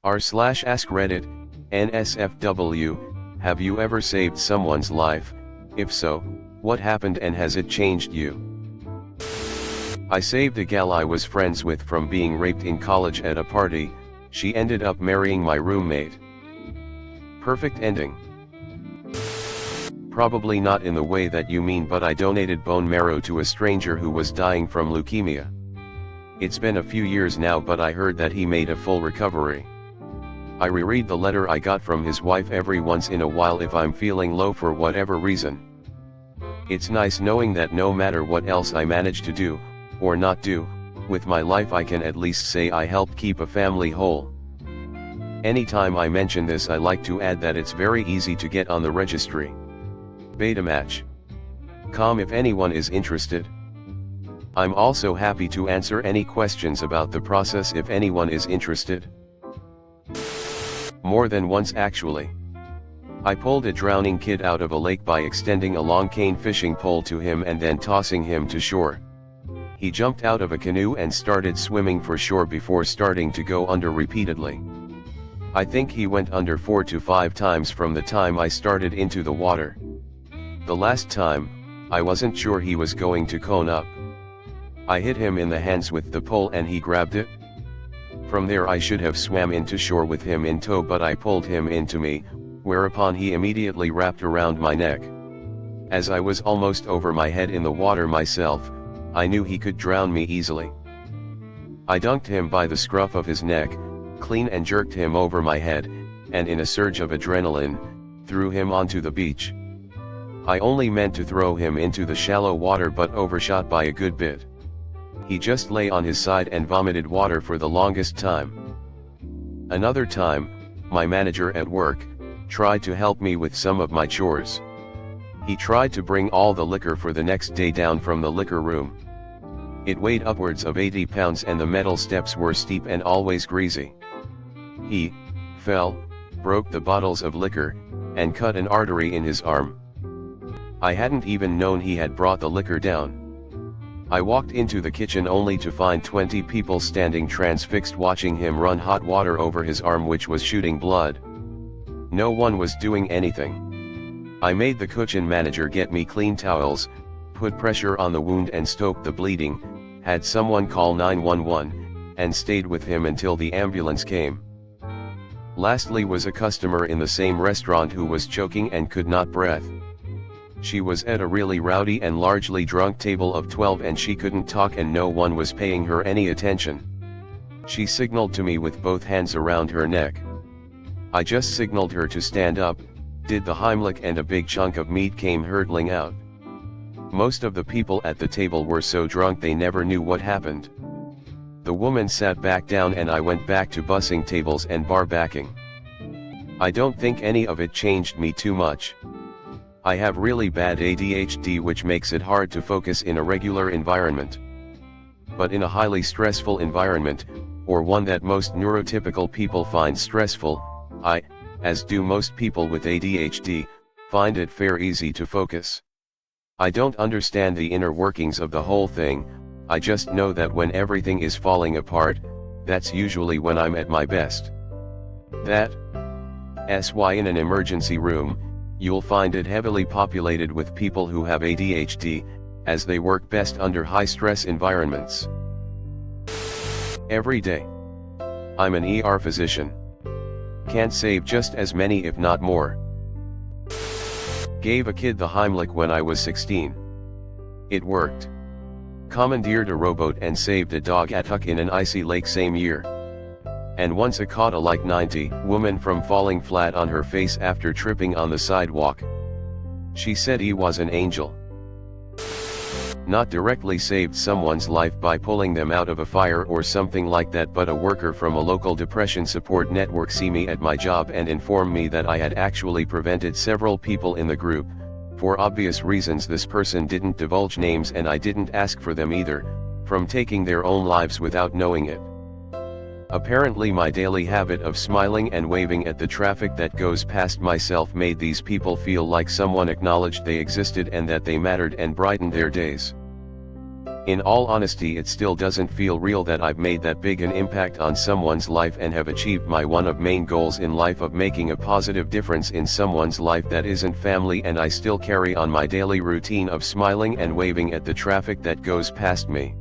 r/AskReddit, nsfw, have you ever saved someone's life? If so, what happened and has it changed you? I saved a gal I was friends with from being raped in college at a party. She ended up marrying my roommate. Perfect ending. Probably not in the way that you mean, but I donated bone marrow to a stranger who was dying from leukemia. It's been a few years now, but I heard that he made a full recovery. I reread the letter I got from his wife every once in a while if I'm feeling low for whatever reason. It's nice knowing that no matter what else I manage to do, or not do, with my life, I can at least say I helped keep a family whole. Anytime I mention this, I like to add that it's very easy to get on the registry. Beta match. Com if anyone is interested. I'm also happy to answer any questions about the process if anyone is interested. More than once actually. I pulled a drowning kid out of a lake by extending a long cane fishing pole to him and then tossing him to shore. He jumped out of a canoe and started swimming for shore before starting to go under repeatedly. I think he went under 4 to 5 times from the time I started into the water. The last time, I wasn't sure he was going to cone up. I hit him in the hands with the pole and he grabbed it. From there I should have swam into shore with him in tow, but I pulled him into me, whereupon he immediately wrapped around my neck. As I was almost over my head in the water myself, I knew he could drown me easily. I dunked him by the scruff of his neck, clean, and jerked him over my head, and in a surge of adrenaline, threw him onto the beach. I only meant to throw him into the shallow water but overshot by a good bit. He just lay on his side and vomited water for the longest time. Another time, my manager at work tried to help me with some of my chores. He tried to bring all the liquor for the next day down from the liquor room. It weighed upwards of 80 pounds and the metal steps were steep and always greasy. He fell, broke the bottles of liquor, and cut an artery in his arm. I hadn't even known he had brought the liquor down. I walked into the kitchen only to find 20 people standing transfixed watching him run hot water over his arm, which was shooting blood. No one was doing anything. I made the kitchen manager get me clean towels, put pressure on the wound and stoke the bleeding, had someone call 911, and stayed with him until the ambulance came. Lastly was a customer in the same restaurant who was choking and could not breathe. She was at a really rowdy and largely drunk table of 12 and she couldn't talk and no one was paying her any attention. She signaled to me with both hands around her neck. I just signaled her to stand up, did the Heimlich, and a big chunk of meat came hurtling out. Most of the people at the table were so drunk they never knew what happened. The woman sat back down and I went back to bussing tables and bar backing. I don't think any of it changed me too much. I have really bad ADHD, which makes it hard to focus in a regular environment. But in a highly stressful environment, or one that most neurotypical people find stressful, I, as do most people with ADHD, find it fairly easy to focus. I don't understand the inner workings of the whole thing, I just know that when everything is falling apart, that's usually when I'm at my best. That's why in an emergency room, you'll find it heavily populated with people who have ADHD, as they work best under high-stress environments. Every day. I'm an ER physician. Can't save just as many if not more. Gave a kid the Heimlich when I was 16. It worked. Commandeered a rowboat and saved a dog at Huck in an icy lake same year. And once I caught a like 90 woman from falling flat on her face after tripping on the sidewalk. She said he was an angel. Not directly saved someone's life by pulling them out of a fire or something like that, but a worker from a local depression support network see me at my job and inform me that I had actually prevented several people in the group. For obvious reasons this person didn't divulge names and I didn't ask for them either, from taking their own lives without knowing it. Apparently my daily habit of smiling and waving at the traffic that goes past myself made these people feel like someone acknowledged they existed and that they mattered and brightened their days. In all honesty, it still doesn't feel real that I've made that big an impact on someone's life and have achieved my one of main goals in life of making a positive difference in someone's life that isn't family, and I still carry on my daily routine of smiling and waving at the traffic that goes past me.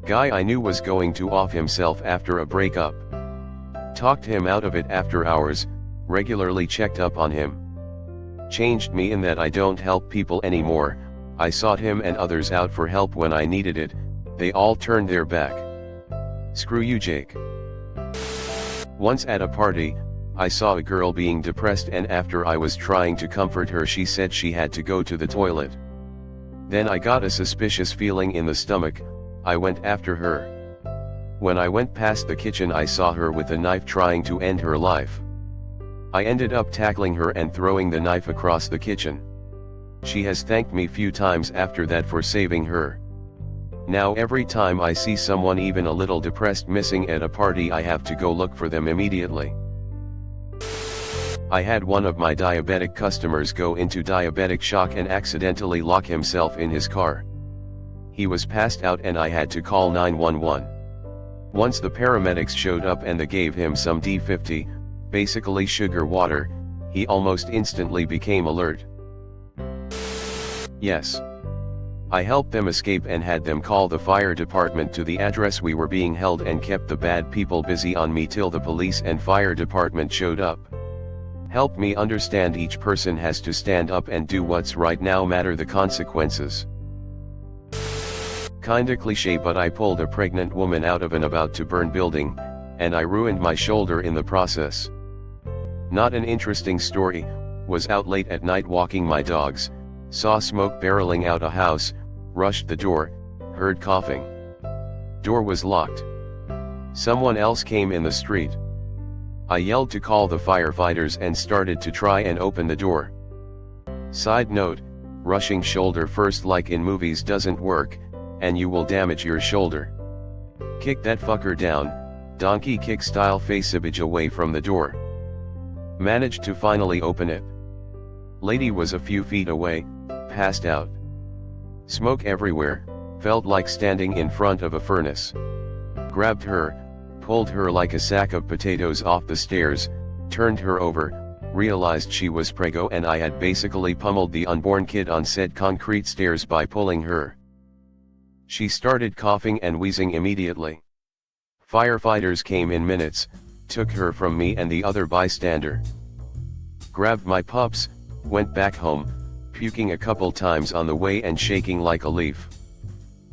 Guy I knew was going to off himself after a breakup. Talked him out of it after hours, regularly checked up on him. Changed me in that I don't help people anymore. I sought him and others out for help when I needed it, they all turned their back. Screw you, Jake. Once at a party, I saw a girl being depressed, and after I was trying to comfort her, she said she had to go to the toilet. Then I got a suspicious feeling in the stomach. I went after her. When I went past the kitchen, I saw her with a knife trying to end her life. I ended up tackling her and throwing the knife across the kitchen. She has thanked me few times after that for saving her. Now every time I see someone even a little depressed missing at a party, I have to go look for them immediately. I had one of my diabetic customers go into diabetic shock and accidentally lock himself in his car. He was passed out and I had to call 911. Once the paramedics showed up and they gave him some D50, basically sugar water, he almost instantly became alert. Yes. I helped them escape and had them call the fire department to the address we were being held, and kept the bad people busy on me till the police and fire department showed up. Helped me understand each person has to stand up and do what's right, no matter the consequences. Kinda cliche, but I pulled a pregnant woman out of an about to burn building, and I ruined my shoulder in the process. Not an interesting story. Was out late at night walking my dogs. Saw smoke barreling out a house, rushed the door, heard coughing. Door was locked. Someone else came in the street. I yelled to call the firefighters and started to try and open the door. Side note, rushing shoulder first like in movies doesn't work, and you will damage your shoulder. Kick that fucker down, donkey kick style, face away from the door. Managed to finally open it. Lady was a few feet away, passed out. Smoke everywhere, felt like standing in front of a furnace. Grabbed her, pulled her like a sack of potatoes off the stairs, turned her over, realized she was preggo and I had basically pummeled the unborn kid on said concrete stairs by pulling her. She started coughing and wheezing immediately. Firefighters came in minutes, took her from me and the other bystander. Grabbed my pups, went back home, puking a couple times on the way and shaking like a leaf.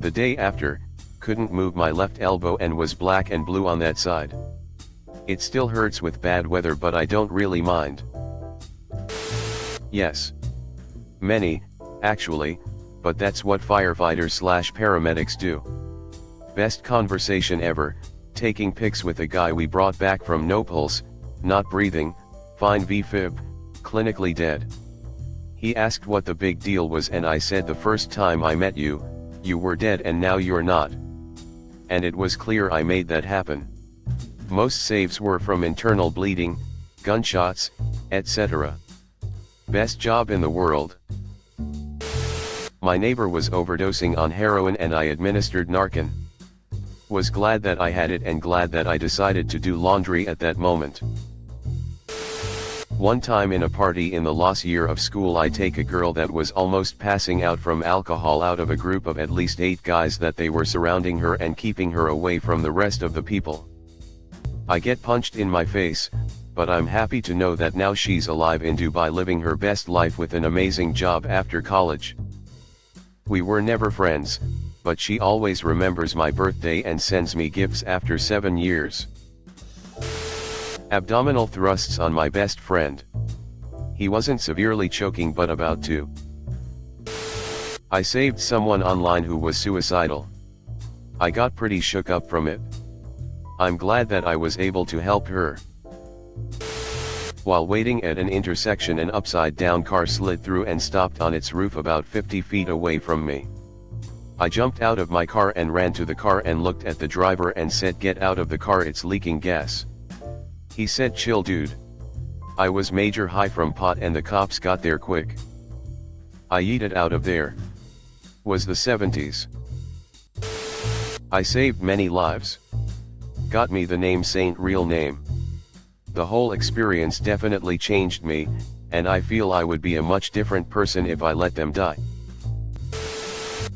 The day after, couldn't move my left elbow and was black and blue on that side. It still hurts with bad weather, but I don't really mind. Yes. Many, actually, but that's what firefighters/paramedics do. Best conversation ever, taking pics with a guy we brought back from no pulse, not breathing, fine VFib, clinically dead. He asked what the big deal was and I said the first time I met you, you were dead and now you're not. And it was clear I made that happen. Most saves were from internal bleeding, gunshots, etc. Best job in the world. My neighbor was overdosing on heroin and I administered Narcan. Was glad that I had it and glad that I decided to do laundry at that moment. One time in a party in the last year of school, I take a girl that was almost passing out from alcohol out of a group of at least 8 guys that they were surrounding her and keeping her away from the rest of the people. I get punched in my face, but I'm happy to know that now she's alive in Dubai living her best life with an amazing job after college. We were never friends, but she always remembers my birthday and sends me gifts after 7 years. Abdominal thrusts on my best friend. He wasn't severely choking but about to. I saved someone online who was suicidal. I got pretty shook up from it. I'm glad that I was able to help her. While waiting at an intersection, an upside-down car slid through and stopped on its roof about 50 feet away from me. I jumped out of my car and ran to the car and looked at the driver and said, "Get out of the car, it's leaking gas." He said, "Chill dude." I was major high from pot and the cops got there quick. I yeeted out of there. Was the 70s. I saved many lives. Got me the name Saint real name. The whole experience definitely changed me, and I feel I would be a much different person if I let them die.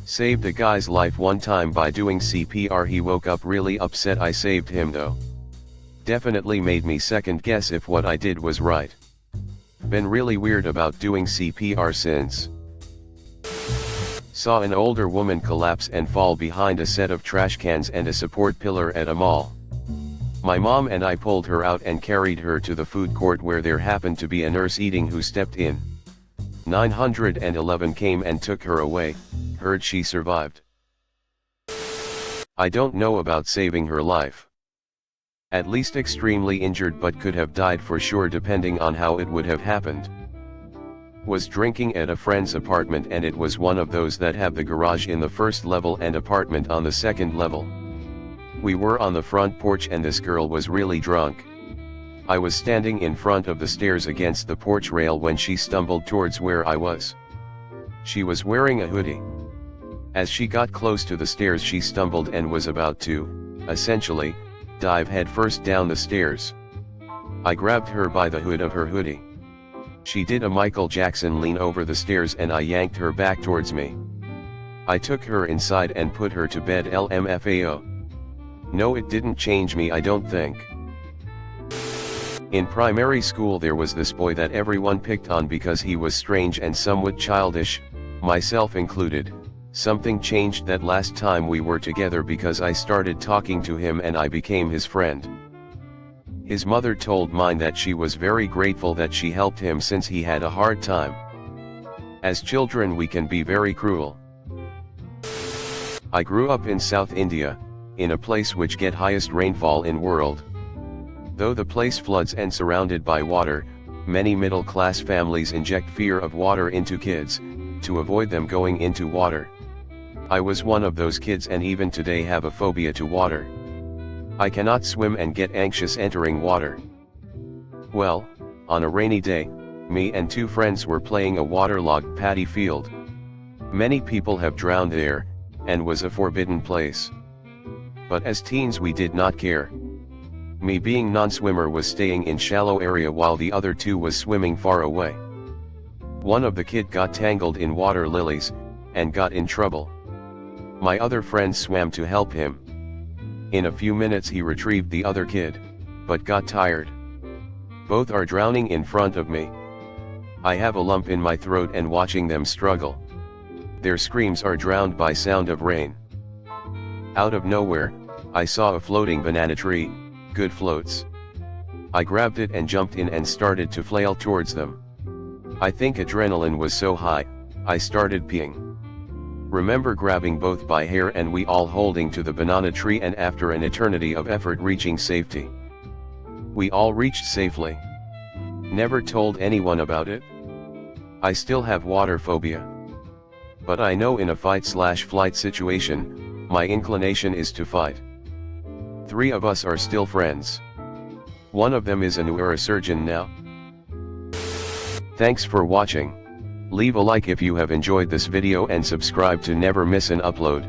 Saved a guy's life one time by doing CPR. He woke up really upset. I saved him though. Definitely made me second guess if what I did was right. Been really weird about doing CPR since. Saw an older woman collapse and fall behind a set of trash cans and a support pillar at a mall. My mom and I pulled her out and carried her to the food court where there happened to be a nurse eating who stepped in. 911 came and took her away, heard she survived. I don't know about saving her life. At least extremely injured, but could have died for sure depending on how it would have happened. Was drinking at a friend's apartment, and it was one of those that have the garage in the first level and apartment on the second level. We were on the front porch and this girl was really drunk. I was standing in front of the stairs against the porch rail when she stumbled towards where I was. She was wearing a hoodie. As she got close to the stairs, she stumbled and was about to, essentially, dive headfirst down the stairs. I grabbed her by the hood of her hoodie. She did a Michael Jackson lean over the stairs and I yanked her back towards me. I took her inside and put her to bed. LMFAO. No, it didn't change me, I don't think. In primary school there was this boy that everyone picked on because he was strange and somewhat childish, myself included. Something changed that last time we were together because I started talking to him and I became his friend. His mother told mine that she was very grateful that she helped him since he had a hard time. As children we can be very cruel. I grew up in South India, in a place which get highest rainfall in world. Though the place floods and surrounded by water, many middle-class families inject fear of water into kids, to avoid them going into water. I was one of those kids and even today have a phobia to water. I cannot swim and get anxious entering water. Well, on a rainy day, me and two friends were playing a waterlogged paddy field. Many people have drowned there, and was a forbidden place. But as teens we did not care. Me being non-swimmer was staying in shallow area while the other two was swimming far away. One of the kid got tangled in water lilies, and got in trouble. My other friend swam to help him. In a few minutes he retrieved the other kid, but got tired. Both are drowning in front of me. I have a lump in my throat and watching them struggle. Their screams are drowned by sound of rain. Out of nowhere, I saw a floating banana tree, good floats. I grabbed it and jumped in and started to flail towards them. I think adrenaline was so high, I started peeing. Remember grabbing both by hair and we all holding to the banana tree, and after an eternity of effort reaching safety. We all reached safely. Never told anyone about it. I still have water phobia. But I know in a fight/flight situation, my inclination is to fight. 3 of us are still friends. One of them is a neurosurgeon now. Thanks for watching. Leave a like if you have enjoyed this video and subscribe to never miss an upload.